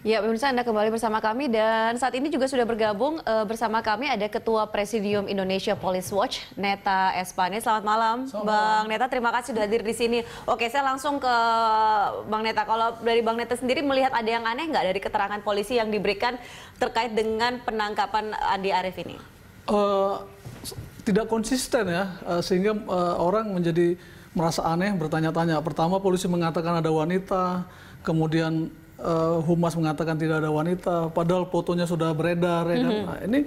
Ya, pemirsa, Anda kembali bersama kami dan saat ini juga sudah bergabung bersama kami ada Ketua Presidium Indonesia Police Watch, Neta Espane. Selamat malam, Bang Neta. Terima kasih sudah hadir di sini. Oke, saya langsung ke Bang Neta. Kalau dari Bang Neta sendiri melihat ada yang aneh nggak dari keterangan polisi yang diberikan terkait dengan penangkapan Andi Arief ini? Tidak konsisten ya, sehingga orang menjadi merasa aneh, bertanya-tanya. Pertama, polisi mengatakan ada wanita, kemudian Humas mengatakan tidak ada wanita, padahal fotonya sudah beredar. Ya kan? Nah, ini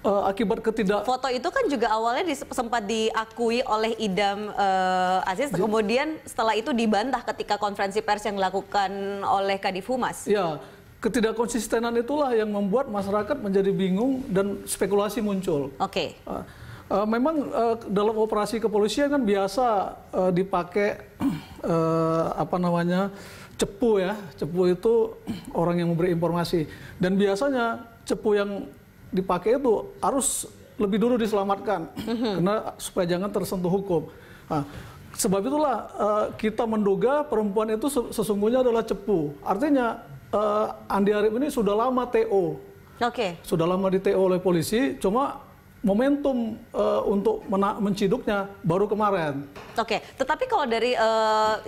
akibat Foto itu kan juga awalnya sempat diakui oleh Idam Aziz, kemudian setelah itu dibantah ketika konferensi pers yang dilakukan oleh Kadif Humas. Ya, ketidakkonsistenan itulah yang membuat masyarakat menjadi bingung dan spekulasi muncul. Oke. Memang dalam operasi kepolisian kan biasa dipakai apa namanya, cepu ya. Cepu itu orang yang memberi informasi, dan biasanya cepu yang dipakai itu harus lebih dulu diselamatkan karena supaya jangan tersentuh hukum. Nah, sebab itulah kita menduga perempuan itu sesungguhnya adalah cepu. Artinya Andi Arief ini sudah lama TO. Oke. Sudah lama di TO oleh polisi, cuma momentum untuk menciduknya baru kemarin. Oke, tetapi kalau dari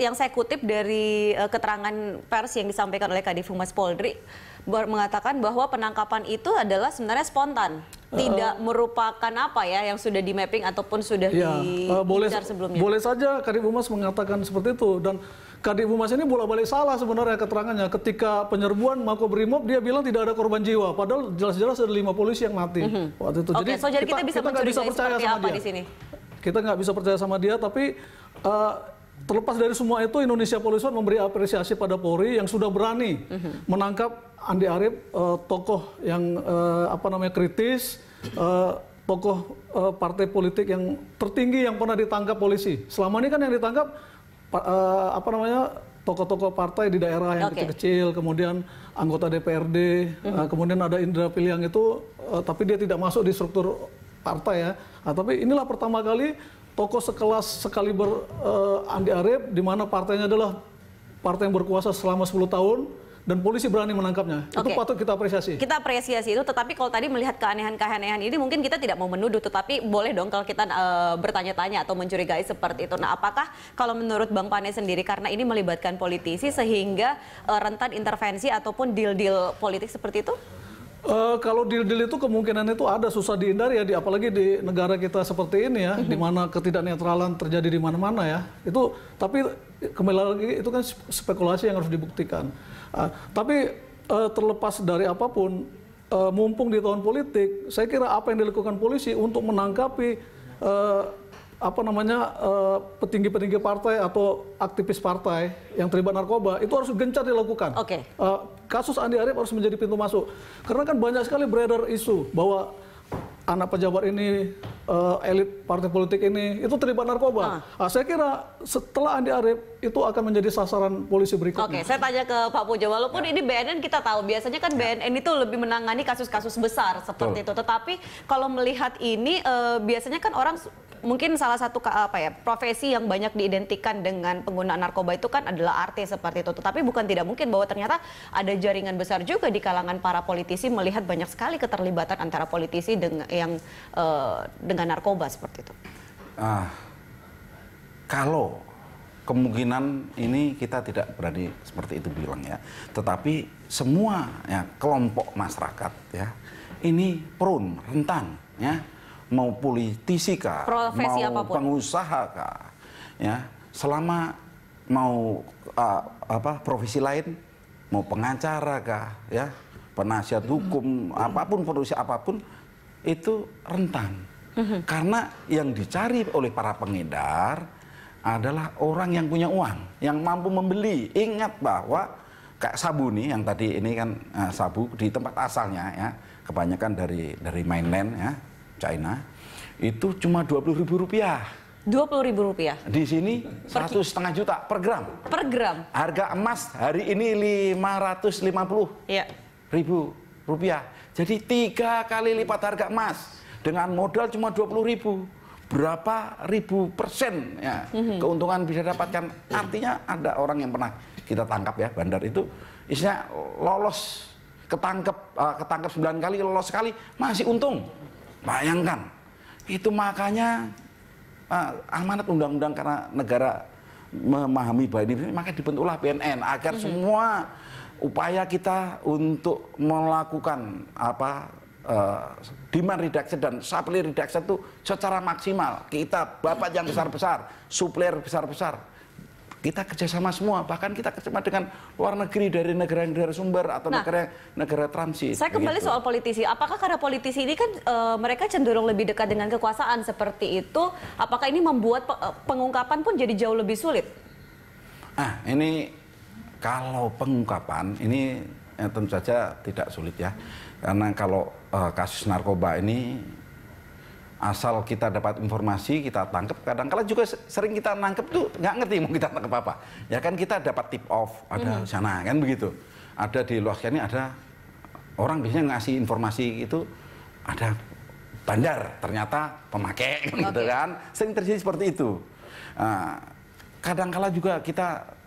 yang saya kutip dari keterangan pers yang disampaikan oleh Kadif Humas Polri, mengatakan bahwa penangkapan itu adalah sebenarnya spontan, tidak merupakan apa ya yang sudah di mapping ataupun sudah diincar sebelumnya. Boleh saja Kadif Humas mengatakan seperti itu, dan Kadif Humas ini bolak-balik salah sebenarnya keterangannya. Ketika penyerbuan Makobrimob dia bilang tidak ada korban jiwa, padahal jelas-jelas ada 5 polisi yang mati waktu itu. Oke, jadi kita bisa mencurigai seperti apa di sini? Kita nggak bisa percaya sama dia, tapi terlepas dari semua itu, Indonesia Police Watch memberi apresiasi pada Polri yang sudah berani menangkap Andi Arief, tokoh yang apa namanya kritis, tokoh partai politik yang tertinggi yang pernah ditangkap polisi. Selama ini kan yang ditangkap apa namanya, tokoh-tokoh partai di daerah yang kecil-kecil, kemudian anggota DPRD, kemudian ada Indra Piliang itu, tapi dia tidak masuk di struktur partai ya. Nah, tapi inilah pertama kali tokoh sekelas sekaliber Andi Arief, di mana partainya adalah partai yang berkuasa selama 10 tahun, dan polisi berani menangkapnya. Itu patut kita apresiasi. Kita apresiasi itu, tetapi kalau tadi melihat keanehan-keanehan ini mungkin kita tidak mau menuduh, tetapi boleh dong kalau kita bertanya-tanya atau mencurigai seperti itu. Nah, apakah kalau menurut Bang Pane sendiri, karena ini melibatkan politisi sehingga rentan intervensi ataupun deal-deal politik seperti itu? Kalau deal-deal itu kemungkinan itu ada, susah dihindari ya, apalagi di negara kita seperti ini ya, di mana ketidaknetralan terjadi di mana-mana ya. Itu, tapi kembali lagi itu kan spekulasi yang harus dibuktikan. Tapi terlepas dari apapun, mumpung di tahun politik, saya kira apa yang dilakukan polisi untuk menangkapi apa namanya, petinggi-petinggi partai atau aktivis partai yang terlibat narkoba itu harus gencar dilakukan. Kasus Andi Arief harus menjadi pintu masuk, karena kan banyak sekali beredar isu bahwa anak pejabat ini, elit partai politik ini itu terlibat narkoba. Nah, saya kira setelah Andi Arief itu akan menjadi sasaran polisi berikutnya. Saya tanya ke Pak Pujo, walaupun ini BNN kita tahu biasanya kan BNN itu lebih menangani kasus-kasus besar seperti itu, tetapi kalau melihat ini biasanya kan orang mungkin salah satu profesi yang banyak diidentikan dengan penggunaan narkoba itu kan adalah artis seperti itu. Tapi bukan tidak mungkin bahwa ternyata ada jaringan besar juga di kalangan para politisi, melihat banyak sekali keterlibatan antara politisi dengan narkoba seperti itu. Kalau kemungkinan ini kita tidak berani seperti itu bilang ya, tetapi semua ya, kelompok masyarakat ya ini prone, rentan ya, mau politisi kah, profesi mau apapun, pengusaha kah, ya, selama mau profesi lain, mau pengacara kah, ya, penasihat hukum, apapun, profesi apapun, itu rentan. Karena yang dicari oleh para pengedar adalah orang yang punya uang, yang mampu membeli. Ingat bahwa kayak sabu nih, yang tadi ini kan sabu di tempat asalnya ya, kebanyakan dari mainland ya, China, itu cuma Rp20.000. Rp20.000. Di sini 1,5 juta per gram. Per gram. Harga emas hari ini 550.000 rupiah. Jadi 3 kali lipat harga emas dengan modal cuma 20.000. Berapa ribu persen ya keuntungan bisa dapatkan? Artinya ada orang yang pernah kita tangkap ya, bandar itu isinya lolos, ketangkep 9 kali, lolos sekali, masih untung. Bayangkan, itu makanya amanat undang-undang karena negara memahami bahwa ini, maka dibentuklah BNN agar semua upaya kita untuk melakukan demand reduction dan supply reduction itu secara maksimal. Kita bapak yang besar-besar, supplier besar-besar, kita kerjasama semua, bahkan kita kerjasama dengan luar negeri dari negara yang dari sumber atau negara transit. Saya kembali soal politisi, apakah karena politisi ini kan mereka cenderung lebih dekat dengan kekuasaan seperti itu, apakah ini membuat pengungkapan pun jadi jauh lebih sulit? Ini kalau pengungkapan ini tentu saja tidak sulit ya, karena kalau kasus narkoba ini asal kita dapat informasi, kita tangkap. Kadang-kala juga sering kita nangkep tuh nggak ngerti mau kita tangkap apa. Ya kan kita dapat tip off, ada sana kan begitu. Ada di luar sini ada orang biasanya ngasih informasi itu ada bandar, ternyata pemakai gitu kan. Sering terjadi seperti itu. Kadang-kala juga kita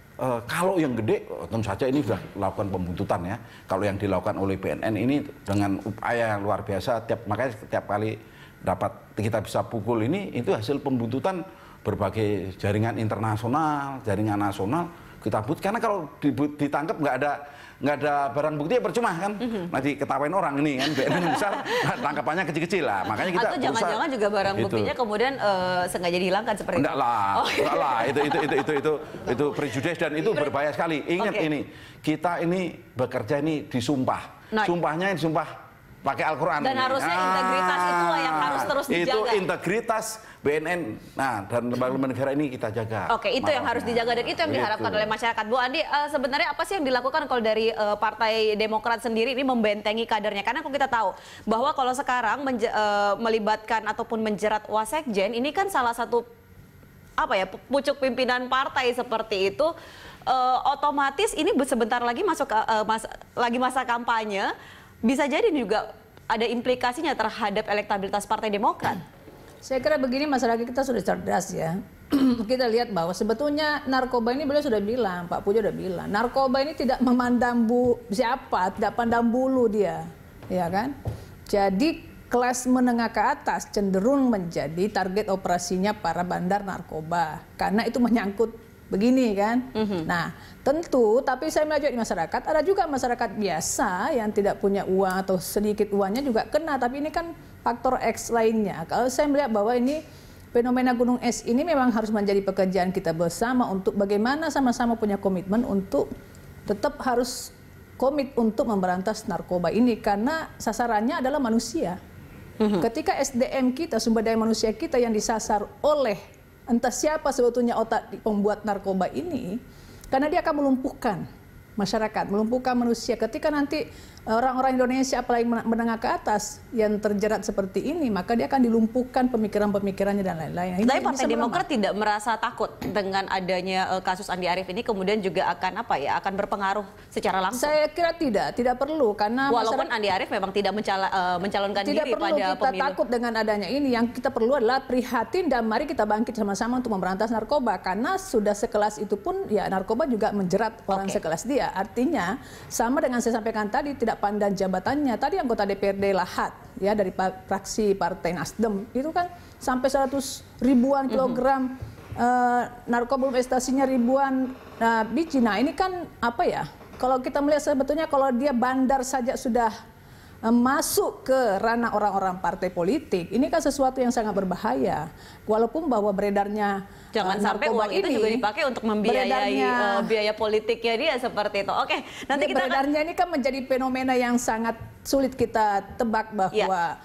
kalau yang gede tentu saja ini sudah lakukan pembuntutan ya. Kalau yang dilakukan oleh BNN ini dengan upaya yang luar biasa, makanya setiap kali dapat kita bisa pukul ini, itu hasil pembuntutan berbagai jaringan internasional, jaringan nasional kita but, karena kalau ditangkap nggak ada barang bukti ya percuma kan, nanti ketawain orang ini kan, BNN besar tangkapannya kecil-kecil lah, makanya kita atau jangan-jangan juga barang buktinya kemudian sengaja dihilangkan seperti itu. Enggak lah, itu prejudice dan itu berbahaya sekali. Ingat ini, kita ini bekerja ini disumpah, sumpahnya disumpah pakai Al-Quran. Dan harusnya integritas itulah yang harus terus dijaga. Itu integritas BNN, dan lembaga negara ini kita jaga. Oke, itu yang harus dijaga dan itu yang diharapkan oleh masyarakat. Bu Andi, sebenarnya apa sih yang dilakukan kalau dari Partai Demokrat sendiri ini membentengi kadernya? Karena kalau kita tahu bahwa kalau sekarang melibatkan ataupun menjerat Wasekjen, ini kan salah satu pucuk pimpinan partai seperti itu, otomatis ini sebentar lagi masuk masa kampanye. Bisa jadi juga ada implikasinya terhadap elektabilitas Partai Demokrat. Saya kira begini, masyarakat kita sudah cerdas ya. Kita lihat bahwa sebetulnya narkoba ini beliau sudah bilang, Pak Pujo sudah bilang, narkoba ini tidak memandang siapa, tidak pandang bulu dia, ya kan? Jadi kelas menengah ke atas cenderung menjadi target operasinya para bandar narkoba, karena itu menyangkut begini kan. Nah, tentu, tapi saya melihat di masyarakat, ada juga masyarakat biasa yang tidak punya uang atau sedikit uangnya juga kena, tapi ini kan faktor X lainnya. Kalau saya melihat bahwa ini fenomena gunung es ini memang harus menjadi pekerjaan kita bersama untuk bagaimana sama-sama punya komitmen untuk tetap harus komit untuk memberantas narkoba ini, karena sasarannya adalah manusia. Ketika SDM kita, sumber daya manusia kita yang disasar oleh entah siapa sebetulnya otak pembuat narkoba ini, karena dia akan melumpuhkan masyarakat, melumpuhkan manusia. Ketika nanti orang-orang Indonesia apalagi menengah ke atas yang terjerat seperti ini, maka dia akan dilumpuhkan pemikiran-pemikirannya dan lain-lain. Tapi Partai Demokrat tidak merasa takut dengan adanya kasus Andi Arief ini kemudian juga akan akan berpengaruh secara langsung? Saya kira tidak perlu, karena walaupun Andi Arief memang tidak mencalonkan diri pada pemilu. Tidak perlu kita takut dengan adanya ini. Yang kita perlu adalah prihatin dan mari kita bangkit sama-sama untuk memberantas narkoba, karena sudah sekelas itu pun ya narkoba juga menjerat orang sekelas dia. Artinya sama dengan saya sampaikan tadi, tidak pandang jabatannya. Tadi anggota DPRD Lahat ya dari fraksi Partai Nasdem itu kan sampai 100 ribuan kilogram narkoba, investasinya ribuan biji. Nah, ini kan kalau kita melihat sebetulnya kalau dia bandar saja sudah masuk ke ranah orang-orang partai politik, ini kan sesuatu yang sangat berbahaya. Walaupun bahwa beredarnya jangan sampai uang itu juga dipakai untuk membiayai biaya politiknya dia seperti itu. Oke, nanti kita beredarnya ini kan menjadi fenomena yang sangat sulit kita tebak bahwa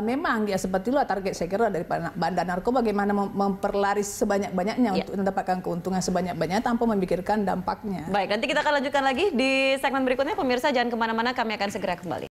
memang dia seperti itulah target saya kira dari bandar narkoba, bagaimana memperlaris sebanyak-banyaknya untuk mendapatkan keuntungan sebanyak-banyaknya tanpa memikirkan dampaknya. Baik, nanti kita akan lanjutkan lagi di segmen berikutnya. Pemirsa jangan kemana-mana, kami akan segera kembali.